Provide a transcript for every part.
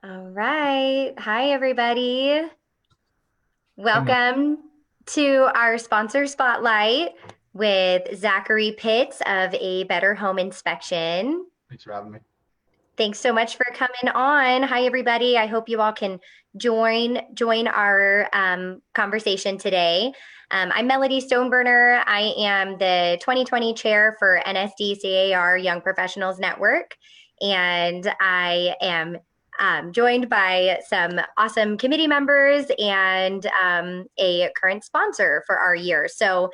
All right. Hi, everybody. Hey, Mel. Welcome to our sponsor spotlight with Zachary Pitts of A Better Home Inspection. Thanks for having me. Thanks so much for coming on. Hi, everybody. I hope you all can join our conversation today. I'm Melody Stoneburner. I am the 2020 chair for NSDCAR Young Professionals Network, and I am joined by some awesome committee members and a current sponsor for our year. So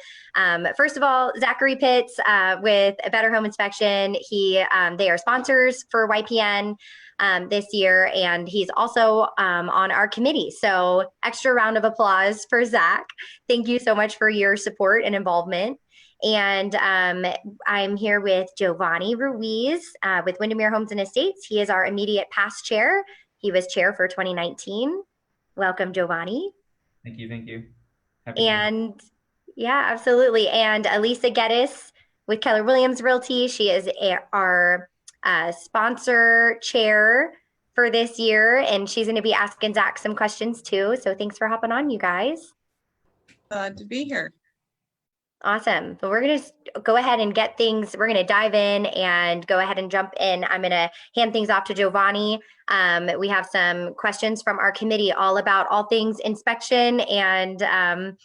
first of all, Zachary Pitts with a Better Home Inspection. They are sponsors for YPN this year, and he's also on our committee. So extra round of applause for Zach. Thank you so much for your support and involvement. And I'm here with Giovanni Ruiz with Windermere Homes and Estates. He is our immediate past chair. He was chair for 2019. Welcome, Giovanni. Thank you. Thank you. Happy to be here. And yeah, absolutely. And Elisa Geddes with Keller Williams Realty. She is our sponsor chair for this year, and she's going to be asking Zach some questions too. So thanks for hopping on, you guys. Glad to be here. Awesome. But we're going to go ahead and get things, we're going to dive in and go ahead and jump in. I'm going to hand things off to Giovanni. We have some questions from our committee all about all things inspection and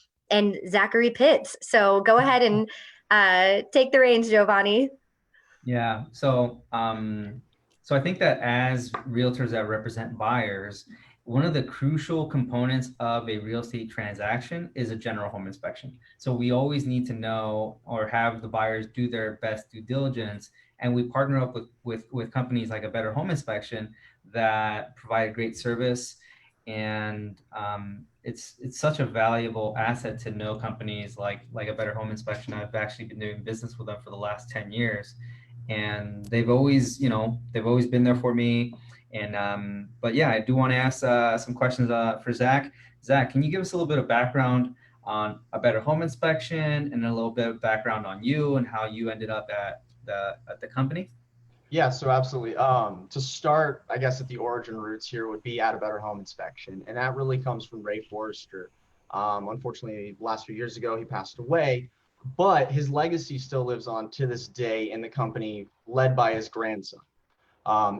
Zachary Pitts. So go ahead and take the reins, Giovanni. Yeah. So I think that as realtors that represent buyers, one of the crucial components of a real estate transaction is a general home inspection. So we always need to know or have the buyers do their best due diligence, and we partner up with companies like a Better Home Inspection that provide great service. And it's such a valuable asset to know companies like a Better Home Inspection. I've actually been doing business with them for the last 10 years, and they've always been there for me. And but yeah, I do want to ask some questions for Zach. Zach, can you give us a little bit of background on a Better Home Inspection and a little bit of background on you and how you ended up at the company? Yeah, so absolutely. To start, I guess at the origin roots here would be at a better home inspection, and that really comes from Ray Forrester. Unfortunately, the last few years ago, he passed away, but his legacy still lives on to this day in the company led by his grandson.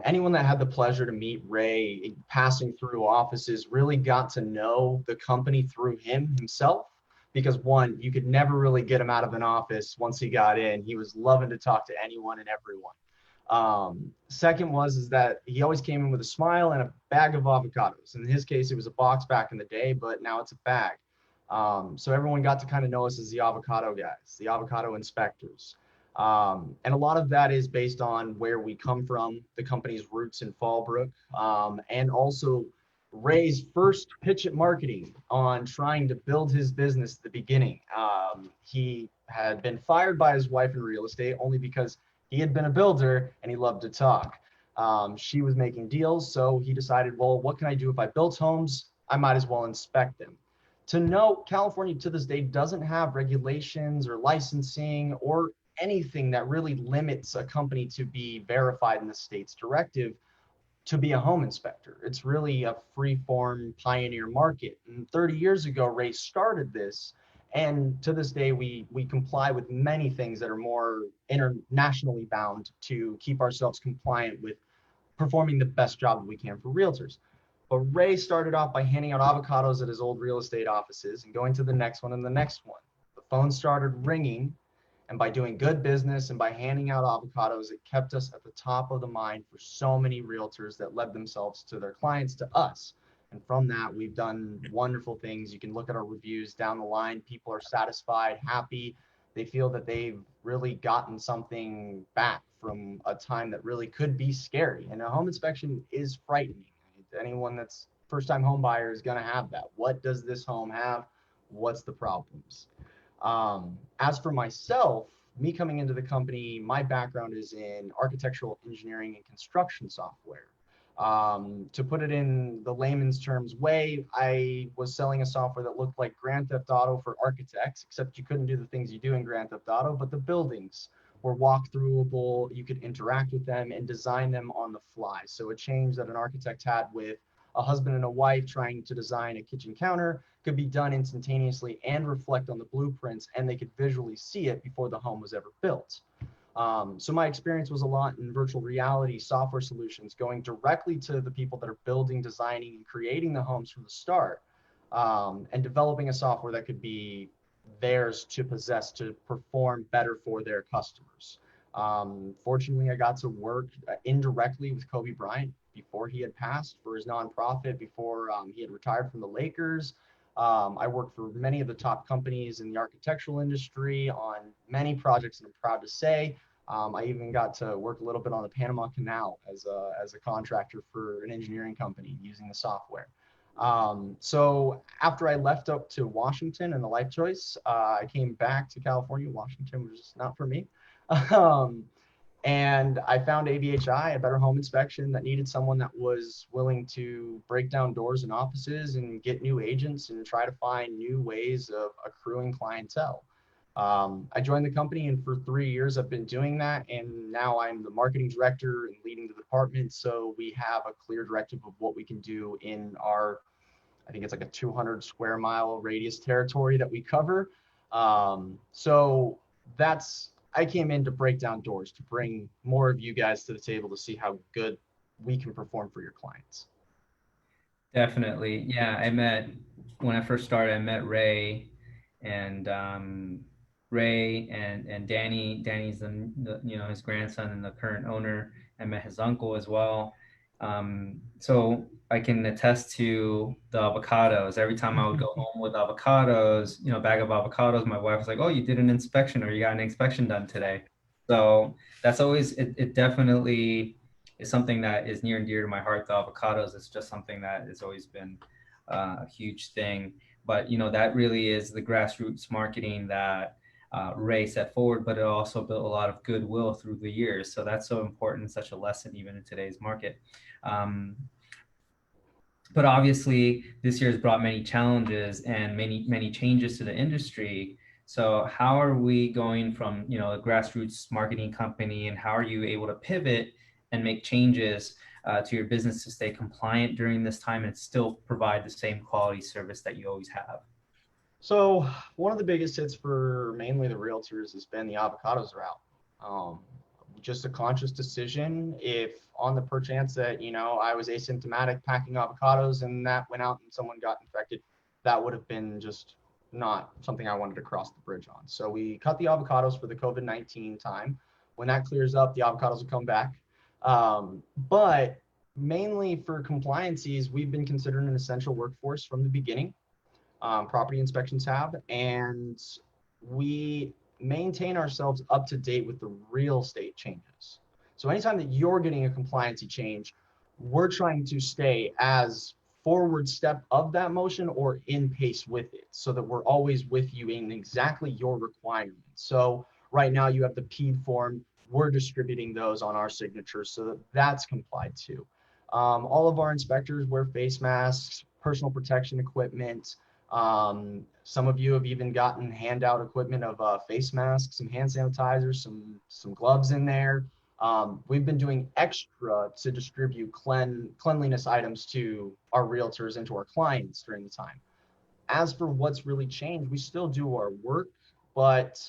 Anyone that had the pleasure to meet Ray passing through offices really got to know the company through him himself. Because one, you could never really get him out of an office once he got in. He was loving to talk to anyone and everyone. Second is that he always came in with a smile and a bag of avocados. In his case, it was a box back in the day, but now it's a bag. So everyone got to kind of know us as the avocado guys, the avocado inspectors. And a lot of that is based on where we come from, the company's roots in Fallbrook, and also Ray's first pitch at marketing on trying to build his business at the beginning. He had been fired by his wife in real estate only because he had been a builder and he loved to talk. She was making deals, so he decided, well, what can I do if I build homes? I might as well inspect them. To note, California to this day doesn't have regulations or licensing or anything that really limits a company to be verified in the state's directive to be a home inspector. It's really a free form pioneer market. And 30 years ago, Ray started this. And to this day, we comply with many things that are more internationally bound to keep ourselves compliant with performing the best job that we can for realtors. But Ray started off by handing out avocados at his old real estate offices and going to the next one and the next one. The phone started ringing, and by doing good business and by handing out avocados, it kept us at the top of the mind for so many realtors that led themselves to their clients, to us. And from that, we've done wonderful things. You can look at our reviews down the line. People are satisfied, happy. They feel that they've really gotten something back from a time that really could be scary. And a home inspection is frightening. Anyone that's first time home buyer is going to have that. What does this home have? What's the problems? As for myself, me coming into the company, my background is in architectural engineering and construction software. To put it in the layman's terms way, I was selling a software that looked like Grand Theft Auto for architects, except you couldn't do the things you do in Grand Theft Auto, but the buildings were walk-throughable. You could interact with them and design them on the fly. So a change that an architect had with a husband and a wife trying to design a kitchen counter could be done instantaneously and reflect on the blueprints, and they could visually see it before the home was ever built. So my experience was a lot in virtual reality software solutions, going directly to the people that are building, designing, and creating the homes from the start, and developing a software that could be theirs to possess to perform better for their customers. Fortunately, I got to work indirectly with Kobe Bryant before he had passed for his nonprofit, before he had retired from the Lakers. I worked for many of the top companies in the architectural industry on many projects, and I'm proud to say I even got to work a little bit on the Panama Canal as a contractor for an engineering company using the software. So after I left up to Washington and the life choice, I came back to California. Washington was just not for me. um, and I found ABHI, a Better Home Inspection, that needed someone that was willing to break down doors and offices and get new agents and try to find new ways of accruing clientele. I joined the company, and for 3 years I've been doing that. And now I'm the marketing director and leading the department. So we have a clear directive of what we can do in our, I think it's like a 200 square mile radius territory that we cover. So I came in to break down doors, to bring more of you guys to the table to see how good we can perform for your clients. Definitely. Yeah, when I first started, I met Ray and Danny. Danny's his grandson and the current owner. I met his uncle as well. So I can attest to the avocados. Every time I would go home with avocados, bag of avocados, my wife was like, "Oh, you did an inspection, or you got an inspection done today." So that's always it definitely is something that is near and dear to my heart. The avocados is just something that has always been a huge thing. But that really is the grassroots marketing that Ray set forward, but it also built a lot of goodwill through the years. So that's so important, such a lesson even in today's market. But obviously, this year has brought many challenges and many changes to the industry. So how are we going from a grassroots marketing company, and how are you able to pivot and make changes to your business to stay compliant during this time and still provide the same quality service that you always have? So one of the biggest hits for mainly the realtors has been the avocados route. Just a conscious decision. If on the perchance that, I was asymptomatic packing avocados and that went out and someone got infected, that would have been just not something I wanted to cross the bridge on. So we cut the avocados for the COVID-19 time. When that clears up, the avocados will come back. But mainly for compliances, we've been considered an essential workforce from the beginning. Property inspections have, and we maintain ourselves up to date with the real estate changes. So anytime that you're getting a compliancy change, we're trying to stay as forward step of that motion or in pace with it, so that we're always with you in exactly your requirements. So right now you have the PED form, we're distributing those on our signatures so that that's complied to. All of our inspectors wear face masks, personal protection equipment. Some of you have even gotten handout equipment of face masks, some hand sanitizers, some gloves in there. We've been doing extra to distribute cleanliness items to our realtors and to our clients during the time. As for what's really changed, we still do our work, but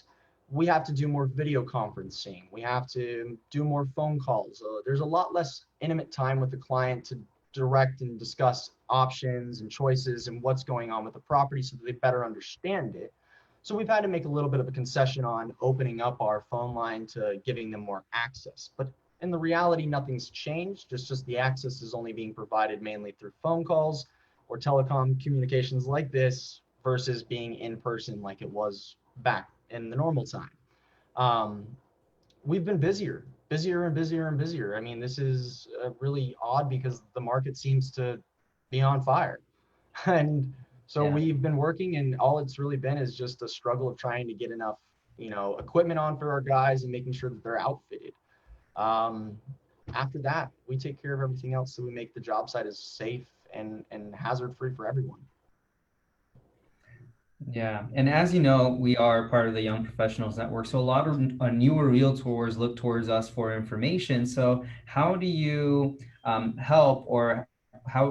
we have to do more video conferencing. We have to do more phone calls. There's a lot less intimate time with the client to direct and discuss options and choices and what's going on with the property so that they better understand it. So we've had to make a little bit of a concession on opening up our phone line to giving them more access. But in the reality, nothing's changed. It's just the access is only being provided mainly through phone calls or telecom communications like this versus being in person like it was back in the normal time. We've been busier and busier and busier. I mean, this is really odd because the market seems to be on fire. And so we've been working, and all it's really been is just a struggle of trying to get enough, equipment on for our guys and making sure that they're outfitted. After that, we take care of everything else so we make the job site as safe and hazard free for everyone. Yeah, and as you know, we are part of the Young Professionals Network, so a lot of newer realtors look towards us for information. So, how do you help, or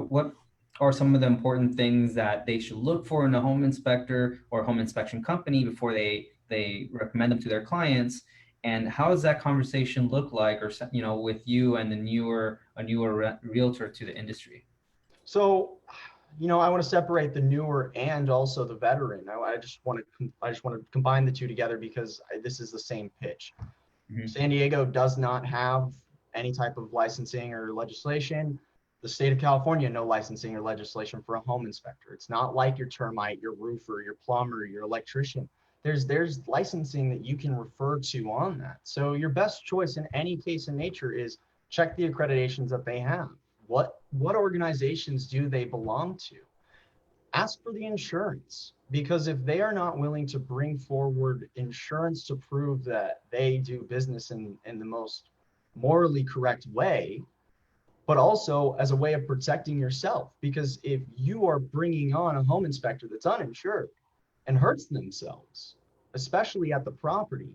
what are some of the important things that they should look for in a home inspector or home inspection company before they recommend them to their clients? And how does that conversation look like, or with you and a newer realtor to the industry? So, I want to separate the newer and also the veteran. I just want to combine the two together because this is the same pitch. Mhm. San Diego does not have any type of licensing or legislation. The state of California, no licensing or legislation for a home inspector. It's not like your termite, your roofer, your plumber, your electrician. There's licensing that you can refer to on that. So your best choice in any case in nature is check the accreditations that they have. What organizations do they belong to? Ask for the insurance, because if they are not willing to bring forward insurance to prove that they do business in the most morally correct way, but also as a way of protecting yourself, because if you are bringing on a home inspector that's uninsured and hurts themselves, especially at the property,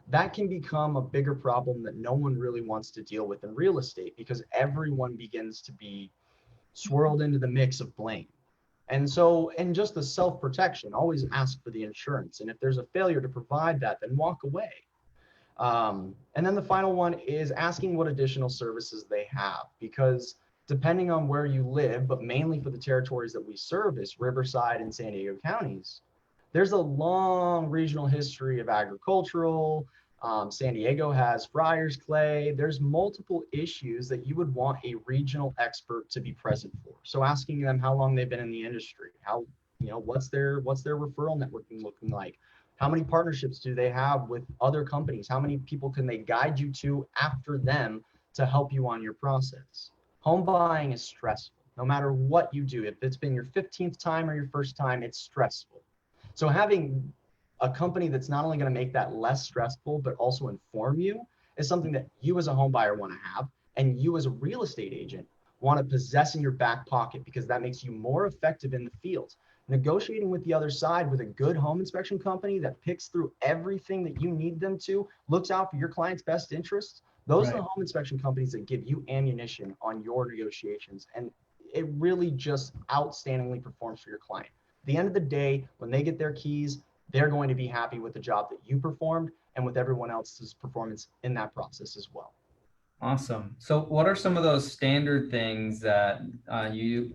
that can become a bigger problem that no one really wants to deal with in real estate, because everyone begins to be swirled into the mix of blame. And so, in just the self protection, always ask for the insurance. And if there's a failure to provide that, then walk away. And then the final one is asking what additional services they have, because depending on where you live, but mainly for the territories that we service, Riverside and San Diego counties, there's a long regional history of agricultural. San Diego has Friars Clay. There's multiple issues that you would want a regional expert to be present for. So asking them how long they've been in the industry, how, what's their referral networking looking like? How many partnerships do they have with other companies? How many people can they guide you to after them to help you on your process? Home buying is stressful. No matter what you do, if it's been your 15th time or your first time, it's stressful. So having a company that's not only going to make that less stressful, but also inform you is something that you as a home buyer want to have, and you as a real estate agent want to possess in your back pocket, because that makes you more effective in the field. Negotiating with the other side with a good home inspection company that picks through everything that you need them to, looks out for your client's best interests. Those are Right. the home inspection companies that give you ammunition on your negotiations. And it really just outstandingly performs for your client. At the end of the day, when they get their keys, they're going to be happy with the job that you performed and with everyone else's performance in that process as well. Awesome. So, what are some of those standard things that you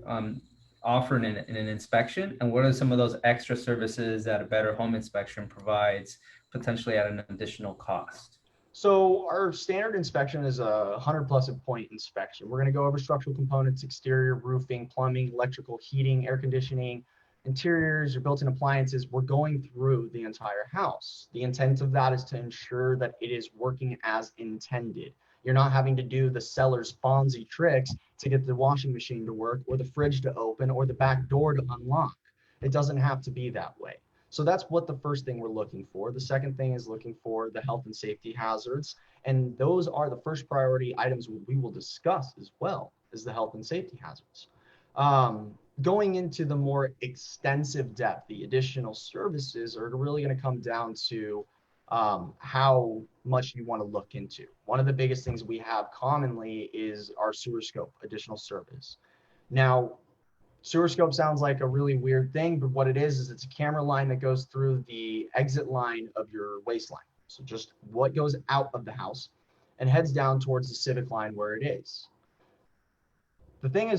offer in an inspection, and what are some of those extra services that a better home inspection provides, potentially at an additional cost? So our standard inspection is a 100+ point inspection. We're going to go over structural components, exterior, roofing, plumbing, electrical, heating, air conditioning, interiors, your built-in appliances. We're going through the entire house. The intent of that is to ensure that it is working as intended. You're not having to do the seller's Fonzie tricks to get the washing machine to work, or the fridge to open, or the back door to unlock. It doesn't have to be that way. So that's what the first thing we're looking for. The second thing is looking for the health and safety hazards. And those are the first priority items we will discuss as well, as the health and safety hazards. Going into the more extensive depth, the additional services are really going to come down to how much you want to look into. One of the biggest things we have commonly is our sewer scope additional service. Now, sewer scope sounds like a really weird thing, but what it is it's a camera line that goes through the exit line of your waistline. So just what goes out of the house and heads down towards the civic line where it is. The thing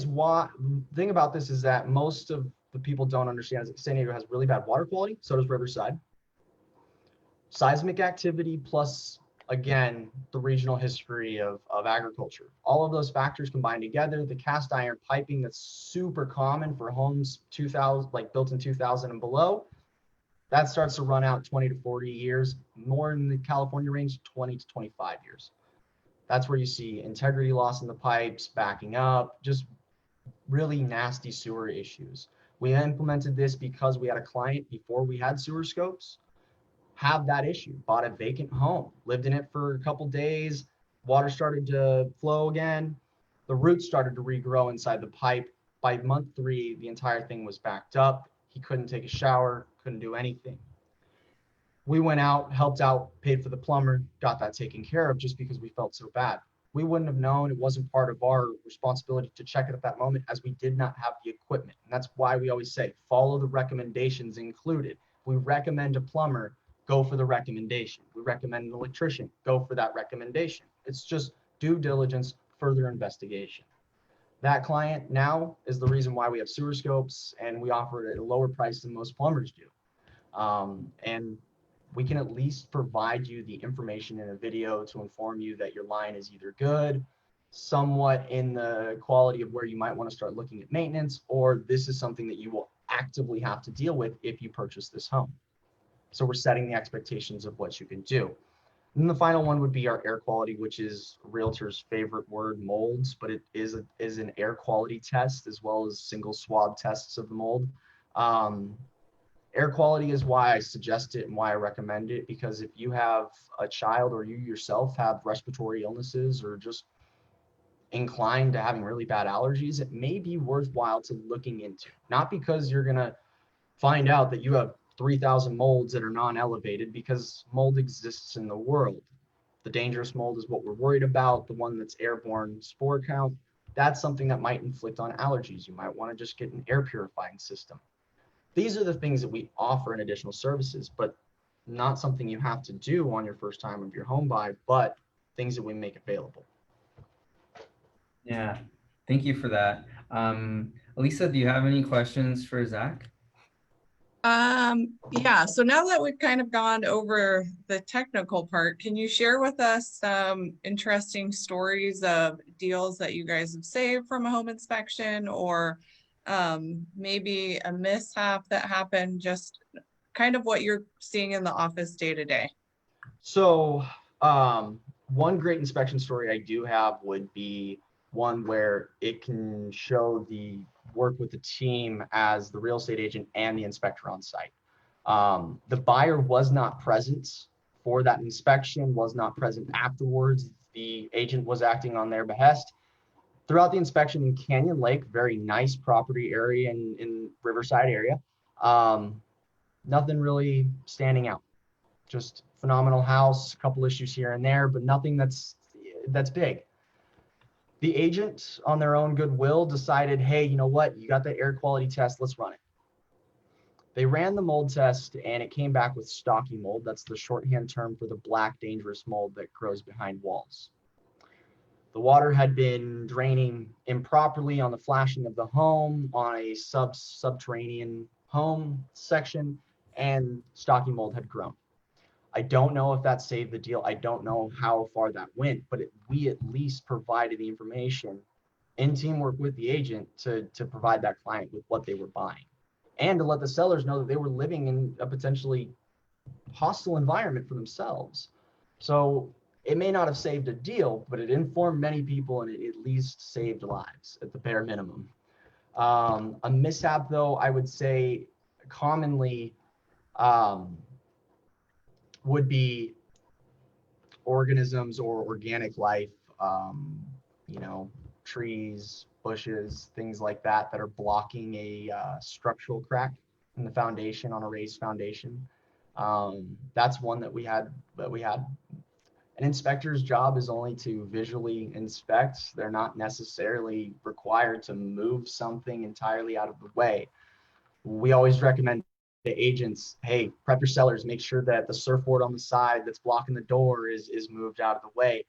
about this is that most of the people don't understand is that San Diego has really bad water quality. So does Riverside. Seismic activity plus, again, the regional history of agriculture. All of those factors combined together, the cast iron piping that's super common for homes 2000, like built in 2000 and below, that starts to run out 20 to 40 years, more in the California range, 20 to 25 years. That's where you see integrity loss in the pipes, backing up, just really nasty sewer issues. We implemented this because we had a client before we had sewer scopes have that issue. Bought a vacant home, lived in it for a couple days, water started to flow again, the roots started to regrow inside the pipe. By month 3, the entire thing was backed up. He couldn't take a shower, couldn't do anything. We went out, helped out, paid for the plumber, got that taken care of just because we felt so bad. We wouldn't have known. It wasn't part of our responsibility to check it at that moment as we did not have the equipment. And that's why we always say, follow the recommendations included. We recommend a plumber, go for the recommendation. We recommend an electrician, go for that recommendation. It's just due diligence, further investigation. That client now is the reason why we have sewer scopes, and we offer it at a lower price than most plumbers do. And we can at least provide you the information in a video to inform you that your line is either good, somewhat in the quality of where you might want to start looking at maintenance, or this is something that you will actively have to deal with if you purchase this home. So we're setting the expectations of what you can do. And the final one would be our air quality, which is realtor's favorite word, molds, but it is an air quality test as well as single swab tests of the mold. Air quality is why I suggest it and why I recommend it, because if you have a child or you yourself have respiratory illnesses or just inclined to having really bad allergies, it may be worthwhile to looking into. Not because you're going to find out that you have 3,000 molds that are non-elevated, because mold exists in the world. The dangerous mold is what we're worried about, the one that's airborne spore count. That's something that might inflict on allergies. You might want to just get an air purifying system. These are the things that we offer in additional services, but not something you have to do on your first time of your home buy, but things that we make available. Yeah, thank you for that. Elisa, do you have any questions for Zach? Yeah, so now that we've kind of gone over the technical part, can you share with us some interesting stories of deals that you guys have saved from a home inspection, or maybe a mishap that happened, just kind of what you're seeing in the office day to day? So one great inspection story I do have would be one where it can show the work with the team as the real estate agent and the inspector on site. The buyer was not present for that inspection, was not present afterwards. The agent was acting on their behest. Throughout the inspection in Canyon Lake, very nice property area in Riverside area, nothing really standing out. Just phenomenal house, a couple issues here and there, but nothing that's big. The agent, on their own goodwill, decided, hey, you know what? You got the air quality test, let's run it. They ran the mold test and it came back with stocky mold. That's the shorthand term for the black dangerous mold that grows behind walls. The water had been draining improperly on the flashing of the home, on a subterranean home section, and stocky mold had grown. I don't know if that saved the deal. I don't know how far that went, but we at least provided the information in teamwork with the agent to provide that client with what they were buying, and to let the sellers know that they were living in a potentially hostile environment for themselves. So it may not have saved a deal, but it informed many people, and it at least saved lives at the bare minimum. A mishap, though, I would say commonly would be organisms or organic life, trees, bushes, things like that are blocking a structural crack in the foundation on a raised foundation. That's one that we had. An inspector's job is only to visually inspect. They're not necessarily required to move something entirely out of the way. We always recommend the agents, hey, prep your sellers, make sure that the surfboard on the side that's blocking the door is moved out of the way.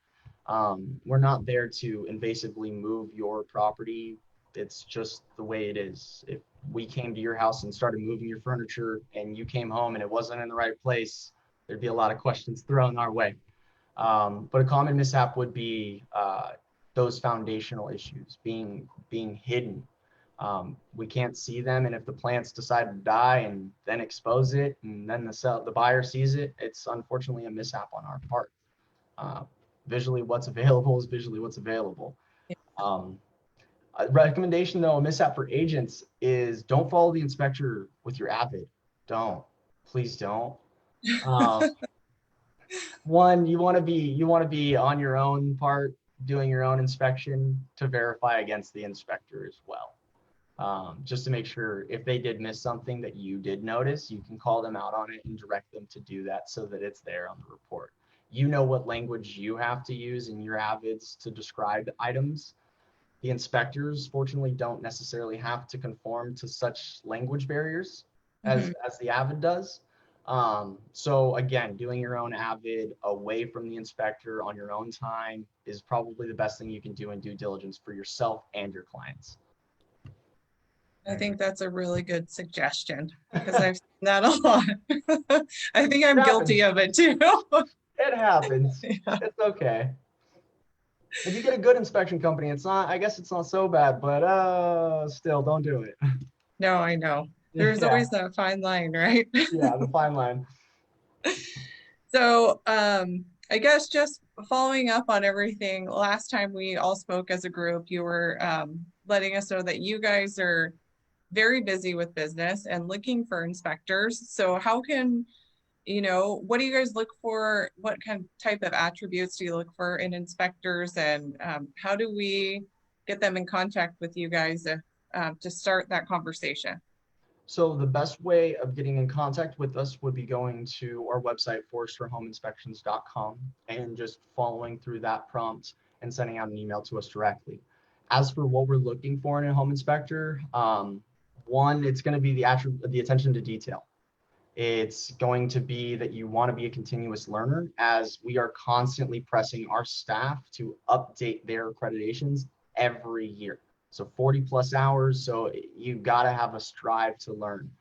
We're not there to invasively move your property. It's just the way it is. If we came to your house and started moving your furniture and you came home and it wasn't in the right place, there'd be a lot of questions thrown our way. But a common mishap would be those foundational issues being hidden. We can't see them, and if the plants decide to die and then expose it, and then the buyer sees it, it's unfortunately a mishap on our part. Visually, what's available is visually what's available. A recommendation, though, a mishap for agents is don't follow the inspector with your Avid. Please don't. One, you want to be on your own part, doing your own inspection to verify against the inspector as well. just to make sure if they did miss something that you did notice, you can call them out on it and direct them to do that so that it's there on the report. You know what language you have to use in your avids to describe items. The inspectors, fortunately, don't necessarily have to conform to such language barriers as the avid does. So again, doing your own avid away from the inspector on your own time is probably the best thing you can do in due diligence for yourself and your clients. I think that's a really good suggestion because I've seen that a lot. I think I'm guilty of it too. It happens. Yeah. It's okay. If you get a good inspection company, it's not, I guess it's not so bad, but still don't do it. No, I know. There's always that fine line, right? Yeah, the fine line. So I guess just following up on everything, last time we all spoke as a group, you were letting us know that you guys are very busy with business and looking for inspectors. So how can, what do you guys look for? What kind of type of attributes do you look for in inspectors? And how do we get them in contact with you guys to start that conversation? So the best way of getting in contact with us would be going to our website, foresterhomeinspections.com, and just following through that prompt and sending out an email to us directly. As for what we're looking for in a home inspector, one, it's going to be the attention to detail. It's going to be that you want to be a continuous learner, as we are constantly pressing our staff to update their accreditations every year. So 40 plus hours. So you got to have a strive to learn.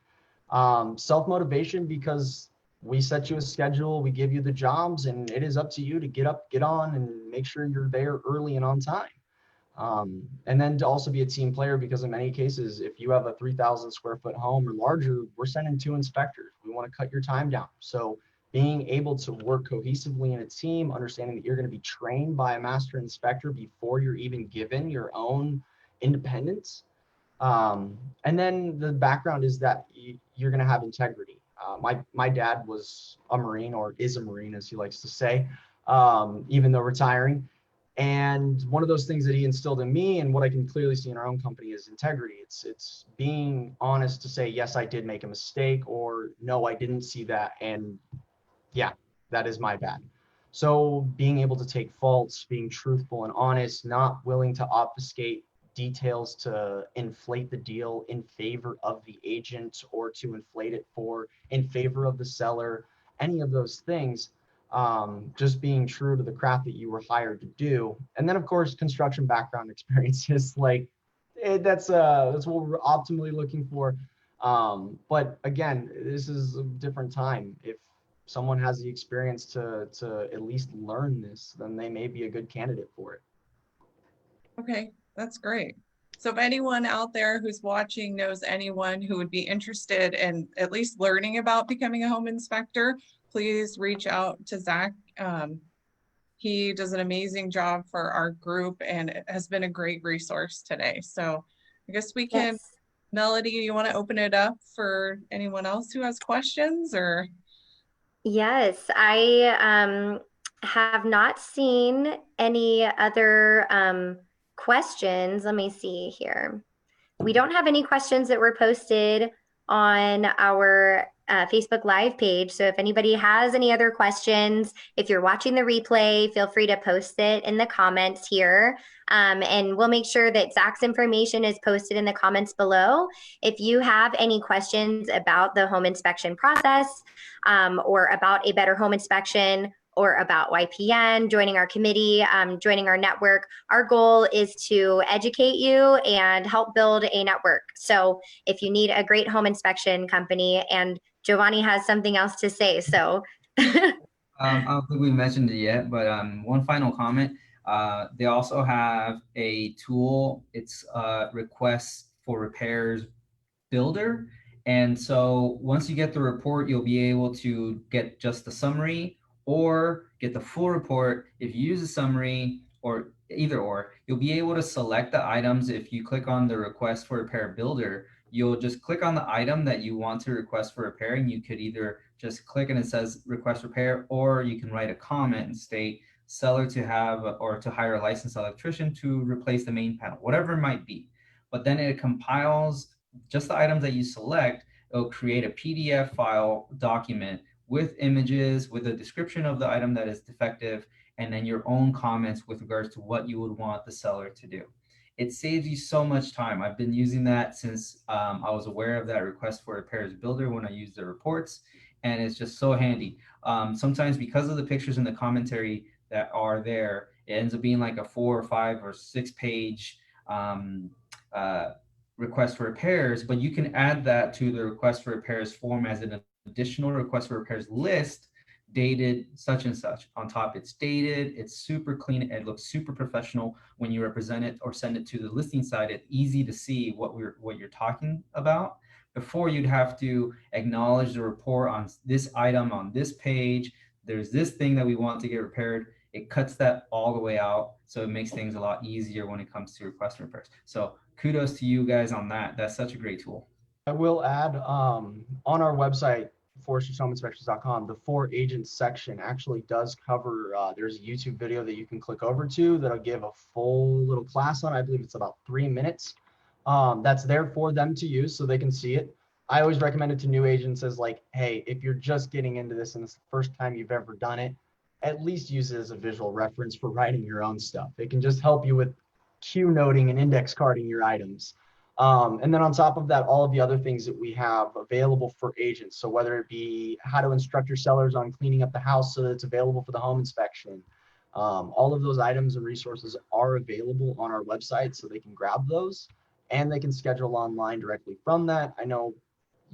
Self-motivation, because we set you a schedule, we give you the jobs, and it is up to you to get up, get on, and make sure you're there early and on time. And then to also be a team player, because in many cases, if you have a 3,000 square foot home or larger, we're sending 2 inspectors. We want to cut your time down. So being able to work cohesively in a team, understanding that you're going to be trained by a master inspector before you're even given your own independence. And then the background is that you're going to have integrity. My dad was a Marine, or is a Marine, as he likes to say, even though retiring. And one of those things that he instilled in me, and what I can clearly see in our own company, is integrity. It's being honest to say, yes, I did make a mistake, or no, I didn't see that. And yeah, that is my bad. So being able to take faults, being truthful and honest, not willing to obfuscate details to inflate the deal in favor of the agent, or to inflate it in favor of the seller, any of those things. Just being true to the craft that you were hired to do. And then of course, construction background experiences, like that's what we're optimally looking for. But again, this is a different time. If someone has the experience to at least learn this, then they may be a good candidate for it. Okay, that's great. So if anyone out there who's watching knows anyone who would be interested in at least learning about becoming a home inspector, please reach out to Zach. He does an amazing job for our group and has been a great resource today. So I guess we can, Yes. Melody, you want to open it up for anyone else who has questions? Or Yes, I have not seen any other questions. Let me see here. We don't have any questions that were posted on our Facebook Live page. So if anybody has any other questions, if you're watching the replay, feel free to post it in the comments here. And we'll make sure that Zach's information is posted in the comments below. If you have any questions about the home inspection process, or about a better home inspection, or about YPN, joining our committee, joining our network, our goal is to educate you and help build a network. So if you need a great home inspection company, and Giovanni has something else to say, so. I don't think we mentioned it yet, but one final comment. They also have a tool. It's requests for repairs builder. And so once you get the report, you'll be able to get just the summary or get the full report. If you use a summary, or either or, you'll be able to select the items. If you click on the request for repair builder, you'll just click on the item that you want to request for repair, and you could either just click and it says request repair, or you can write a comment and state seller to have or to hire a licensed electrician to replace the main panel, whatever it might be. but then it compiles just the items that you select. It'll create a PDF file document with images, with a description of the item that is defective, and then your own comments with regards to what you would want the seller to do. It saves you so much time. I've been using that since I was aware of that request for repairs builder when I used the reports, and it's just so handy. Sometimes because of the pictures and the commentary that are there, it ends up being like a 4 or 5 or 6 page request for repairs, but you can add that to the request for repairs form as an additional request for repairs list, dated such and such. On top, it's dated, it's super clean, it looks super professional when you represent it or send it to the listing side. It's easy to see what you're talking about. Before, you'd have to acknowledge the report on this item on this page. There's this thing that we want to get repaired. It cuts that all the way out, so it makes things a lot easier when it comes to request for repairs. So kudos to you guys on that. That's such a great tool. I will add on our website, forestershomeinspections.com, the for agents section actually does cover, there's a YouTube video that you can click over to that'll give a full little class on. I believe it's about 3 minutes. That's there for them to use so they can see it. I always recommend it to new agents as like, hey, if you're just getting into this and it's the first time you've ever done it, at least use it as a visual reference for writing your own stuff. It can just help you with queue noting and index carding your items. And then on top of that, all of the other things that we have available for agents. So whether it be how to instruct your sellers on cleaning up the house so that it's available for the home inspection, all of those items and resources are available on our website, so they can grab those and they can schedule online directly from that. I know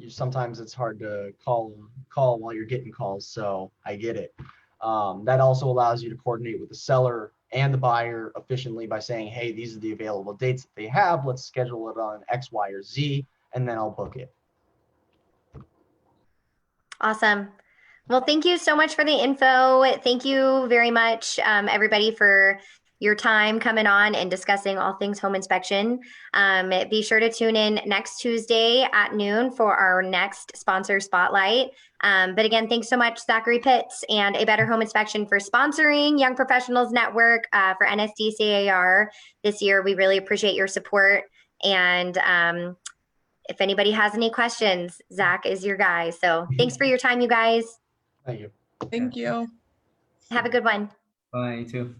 sometimes it's hard to call while you're getting calls, so I get it. That also allows you to coordinate with the seller and the buyer efficiently by saying, hey, these are the available dates that they have. Let's schedule it on X, Y, or Z, and then I'll book it. Awesome. Well, thank you so much for the info. Thank you very much, everybody, for your time coming on and discussing all things home inspection. Be sure to tune in next Tuesday at noon for our next sponsor spotlight. But again, thanks so much, Zachary Pitts and A Better Home Inspection, for sponsoring Young Professionals Network for NSDCAR this year. We really appreciate your support. And if anybody has any questions, Zach is your guy. So thanks for your time, you guys. Thank you. Thank you. Have a good one. Bye, you too.